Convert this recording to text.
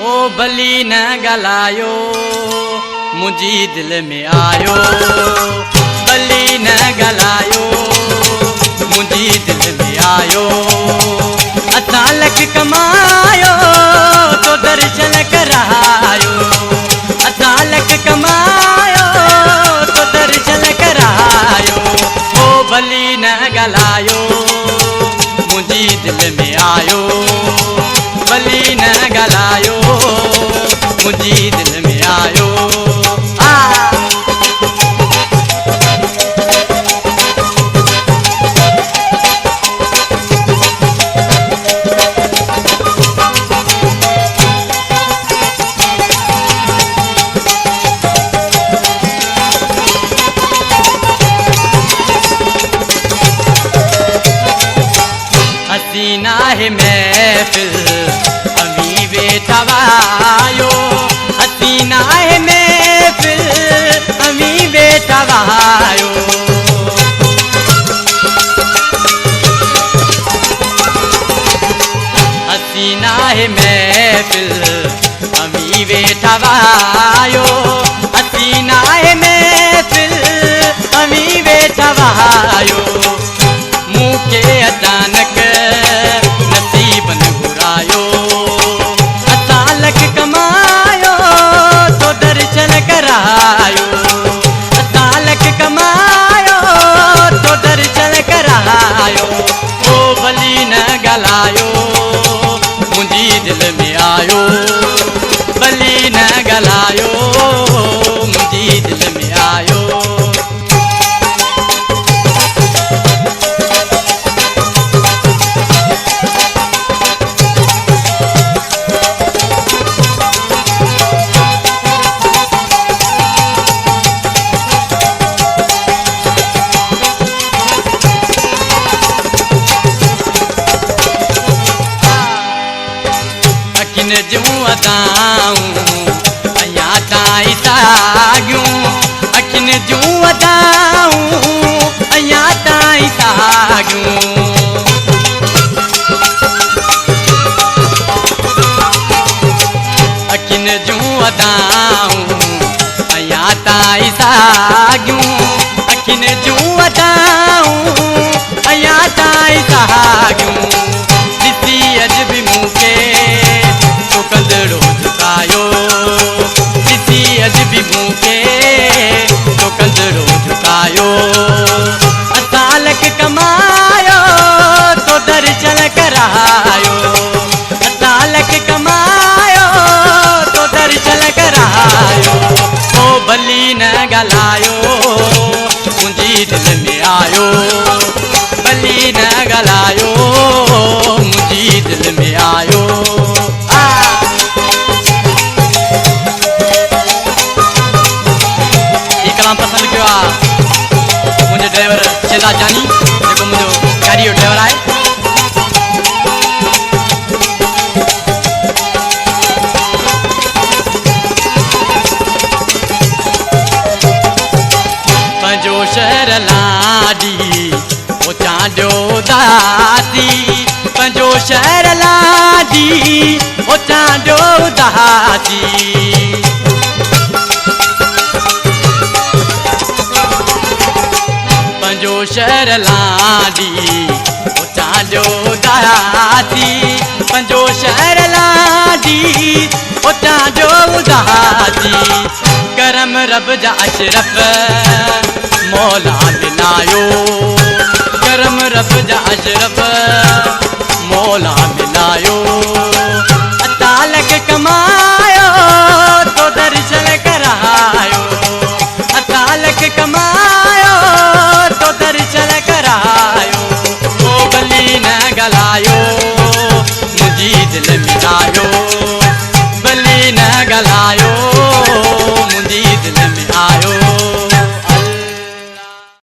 ओ भली न ॻाल्हायो मुंहिंजी दिलि में आयो भली न ॻाल्हायो मुंहिंजी दिलि में आयो असां लख कमायो तो दर्शन करायो असां लख कमायो तो दर्शन करायो ओ भली न ॻाल्हायो मुंहिंजी दिलि में आयो भली न ॻाल्हायो मुंहिंजी दिलि में आयो हसीना है महफिल अमी वेठा वायो हसीना है महफिल अमी वेठा वायो हसीना है महफिल अमी वेठा वायो हसीना है महफिल अमी वेठा वायो मूंखे अचानक नसीबन घुरायो असां लख कमायो तो दर्शन करायो असां लख कमायो तो दर्शन करायो ओ भली न ॻाल्हायो मुंहिंजी दिलि में आयो भली न ॻाल्हायो मुंहिंजी दिलि में आयो अखिन जूं अदाऊं अञा ताईं साॻियूं अखिन जूं अदाऊं अञा ताईं साॻियूं अखिन जूं अदाऊं अञा ताईं साॻियूं अखिन जूं अदाऊं अञा ताईं साॻियूं ॾिसी अॼु बि मूंखे कंदड़ो झुकायो ॾिसी अॼु बि मूंखे तो कंदड़ो झुकायो असां लख कमायो तो दर्शन करायो असां लख कमायो तो दर्शन करायो ओ भली न ॻाल्हायो मुंहिंजी दिलि में आयो भली न ॻाल्हायो मुंहिंजी दिलि में आयो पसंद कयो आहे मुंहिंजो ड्राइवर शेला जानी जेको मुंहिंजो गाड़ी जो ड्राइवर आहे पंहिंजो शहर लाॾी उचां ॾियो दासी पंहिंजो शहर लाॾी उचां ॾियो दासी पंहिंजो शहर लाॾी उचां ॾियो दासी पंहिंजो शहर लाॾी उचां ॾियो दासी करम रब जा अशरफ मौला मिलायो करम रब जा अशरफ मौला मिलायो असां लख कमायो तो दर्शन करायो असां लख कमायो तो दर्शन करायो ओ भली न ॻाल्हायो मुंहिंजी दिलि में आयो भली न ॻाल्हायो